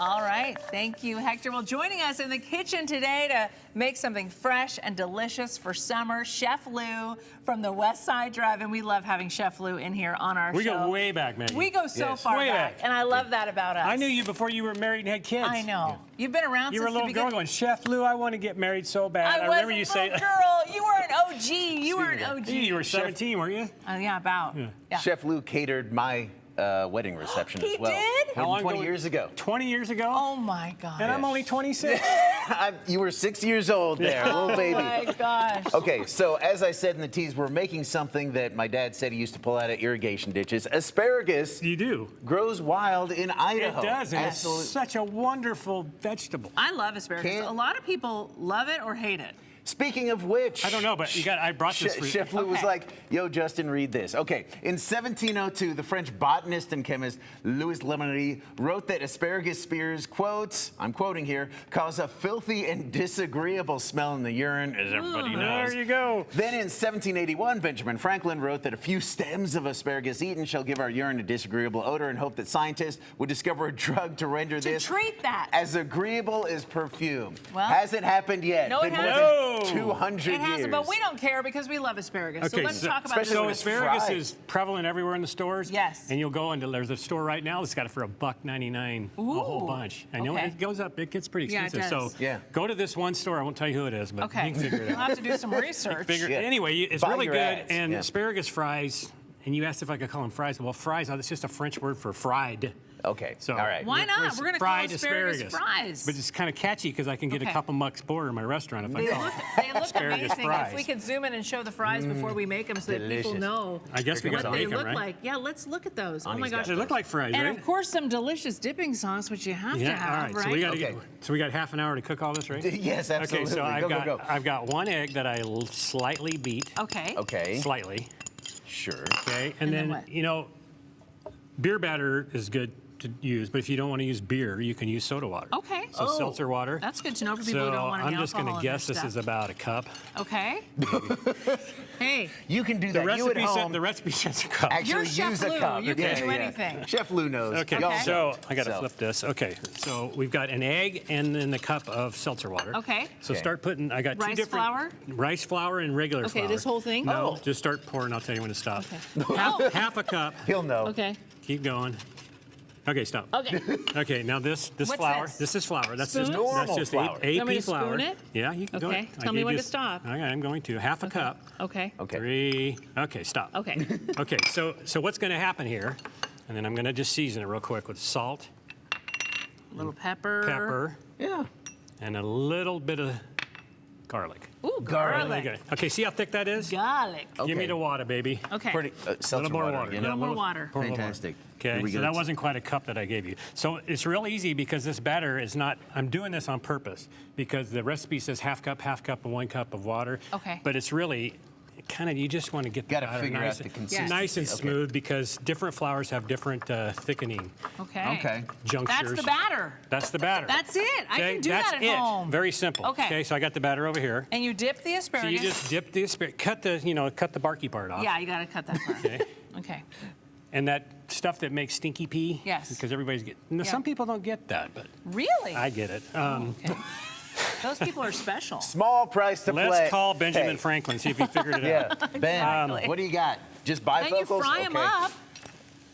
All right, thank you, Hector. Well, joining us in the kitchen today to make something fresh and delicious for summer, Chef Lou from the Westside Drive-In. We love having Chef Lou in here on our show. We go way back, Maggie. We go so far way back, and I love that about us. I knew you before you were married and had kids. I know. You've been around You since were a little the girl beginning. going, Chef Lou, I want to get married so bad. I remember you saying, girl. You were an OG. You were an OG. you were 17, weren't you? Yeah, about. Yeah. Chef Lou catered my wedding reception as well. He did? How long 20 years ago. 20 years ago? Oh, my God. And I'm only 26. You were 6 years old there, little baby. Oh, my gosh. Okay, so as I said in the tease, we're making something that my dad said he used to pull out of irrigation ditches. Asparagus You do. grows wild in Idaho. It does, and Absolutely. it's such a wonderful vegetable. I love asparagus. Can't- A lot of people love it or hate it. Speaking of which, I don't know, but I brought this for you. Chef Lou was Okay. like, yo, Justin, read this. Okay, in 1702, the French botanist and chemist Louis Lemery wrote that asparagus spears, quotes, I'm quoting here, cause a filthy and disagreeable smell in the urine, as everybody knows. There you go. Then in 1781, Benjamin Franklin wrote that a few stems of asparagus eaten shall give our urine a disagreeable odor, and hoped that scientists would discover a drug to render this treat that. as agreeable as perfume. Well, hasn't happened yet. no, it Been more hasn't. than 200 It years. hasn't, but we don't care because we love asparagus. So Okay, let's so- talk about especially So when this. it's asparagus fried. is prevalent everywhere in the stores. Yes. And you'll go into, there's a store right now that's got it for $1.99, a whole Ooh, bunch. I know okay. it goes up, it gets pretty Yeah, it expensive. does. So Yeah. go to this one store, I won't tell you who it is, but Okay. you can figure it We'll out. have to do some research. Yeah. Anyway, it's Buy really your good. ads. And Yeah. asparagus fries, and you asked if I could call them fries. Well, fries, that's just a French word for fried. Okay, So all right. Why not? We're going to call fried asparagus fries. But it's kind of catchy because I can get Okay. a couple bucks more in my restaurant if I They call look, it. they look Asparagus amazing. fries. If we could zoom in and show the fries before we make them so that people Delicious. know I guess we Here got to what they make them, look right? like. Yeah, let's look at those. Oh Ani's my got gosh. They look like fries, And right? of course, some delicious dipping sauce, which you have to Yeah, have, all right. right? So we got Okay. we got half an hour to cook all this, right? Yes, absolutely. Okay, so go. I've got one egg that I slightly beat. Okay. Okay, Slightly. sure. Okay. And And then then, what? you know, beer batter is good to use, but if you don't want to use beer, you can use soda water. Okay. So seltzer water. That's good to know for people So who don't want any I'm just going alcohol to in their guess this stuff. is about a cup. Okay. Hey, You can do The that. You at home the recipe says a cup. actually You're Chef use a Lou. cup. You can do anything. Chef Lou knows. Okay, Y'all so know. I got to flip this. Okay, so we've got an egg and then the cup of seltzer water. Okay. So Okay. start putting, I got two Rice different. flour? Rice flour and regular flour. Okay, this whole thing? No, Oh. just start pouring. I'll tell you when to stop. Okay. Half a cup. He'll know. Okay. Keep going. Okay, stop. Okay. Okay, now this What's flour. this? This is flour. That's Spoon? just Normal that's just flour. AP Want me to flour. spoon it? Yeah, you can go Okay, ahead. I tell me gave when you to stop. Okay, I'm going to half a cup. Okay. Okay. 3. Okay, stop. Okay. Okay, so what's going to happen here? And then I'm going to just season it real quick with salt, A little pepper. pepper, Yeah. and a little bit of garlic. Ooh, garlic. Okay, see how thick that is? Garlic. Give me Okay. the water, baby. Okay. Pretty. A little more water. again. Little more water. Pour a little more. Fantastic. Okay, Here we so go. that wasn't quite a cup that I gave you. So it's real easy because this batter is not, I'm doing this on purpose because the recipe says half cup, and 1 cup of water. Okay. But it's really kind of, you just want to get the Gotta batter figure nice, out the consistency. nice and Okay. smooth because different flours have different thickening Okay. Okay. junctures. That's the batter. That's the batter. That's it. I Okay, can do that's that at it. home. Very simple. Okay. So I got the batter over here. And you dip the So asparagus. you just dip the asparagus, cut the barky part off. Yeah, you got to cut that part. Okay. Okay. And that stuff that makes stinky pee. Yes. Because everybody's getting. Now, Yeah. some people don't get that, but Really? I get it. Okay. Those people are special. Small price to play. Let's call Benjamin Hey. Franklin, see if he figured it Yeah. out. Ben, Exactly. what do you got? Just Then you bifocals? fry them Okay. up.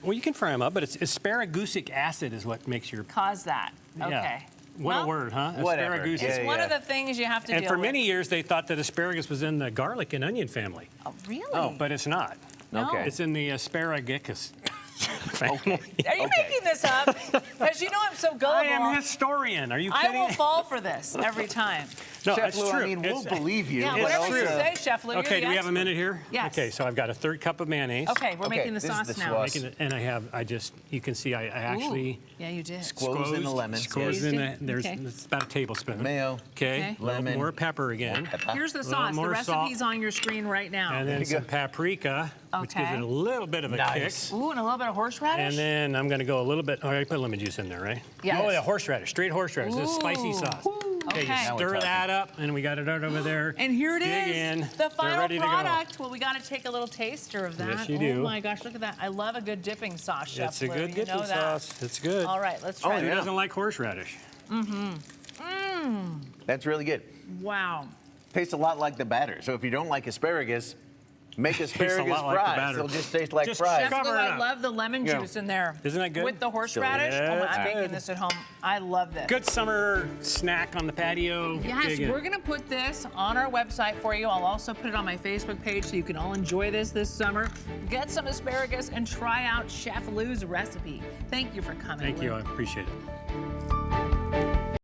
Well, you can fry them up, but it's asparagusic acid is what makes your. Cause that. Okay. Yeah. What Well, a word, huh? Whatever. Asparagusic. It's Yeah, one yeah. of the things you have to And deal for with. many years, they thought that asparagus was in the garlic and onion family. Oh, really? Oh, But it's not. No. Okay. It's in the asparagus family. Are you making this up? Because you know I'm so gullible. I am a historian. Are you I kidding? will fall for this every time. No, Chef that's Lou, true. I mean, we'll believe you. Yeah, but whatever you also- say, Chef Lou. Okay, you're do the we have a expert. minute here? Yes. Okay, so I've got a 3rd cup of mayonnaise. Okay, we're Okay, making the this is sauce the now. sauce. And you can see I actually Ooh. Yeah, you did. Squoze in the lemon. Squoze in Squeezed the, it? there's Okay. it's about a tablespoon. Mayo. Okay. Okay. Lemon. More pepper again. Here's the little sauce. The more recipe's salt. on your screen right now. And then you some go. paprika, which gives Okay. it a little bit of a Nice. kick. Ooh, and a little bit of horseradish. And then I'm going to go a little bit. Oh, I put lemon juice in there, right? Yes. Oh, yeah, horseradish, straight horseradish. This is spicy Ooh. sauce. Ooh. Okay. now we're Stir talking. that up, and we got it right over there. And here it Dig is, in. the They're final ready to go. product. Well, we got to take a little taster of that. Yes, you do. Oh my gosh, look at that. I love a good dipping sauce, Chef It's a Lou. good You dipping know that. sauce. It's good. All right, let's try Oh, Who it. yeah. doesn't like horseradish? That's really good. Wow. Tastes a lot like the batter. So if you don't like asparagus, make asparagus lot like the fries. batter. They'll just taste like Just fries. Chef Cover Lou, it I up. love the lemon Yeah. juice in there. Isn't that good? With the horseradish. Oh, Yeah, I'm it's making good. this at home. I love this. Good summer snack on the patio. Yes, Dig in. we're going to put this on our website for you. I'll also put it on my Facebook page so you can all enjoy this summer. Get some asparagus and try out Chef Lou's recipe. Thank you for coming. Thank you. Lou. I appreciate it.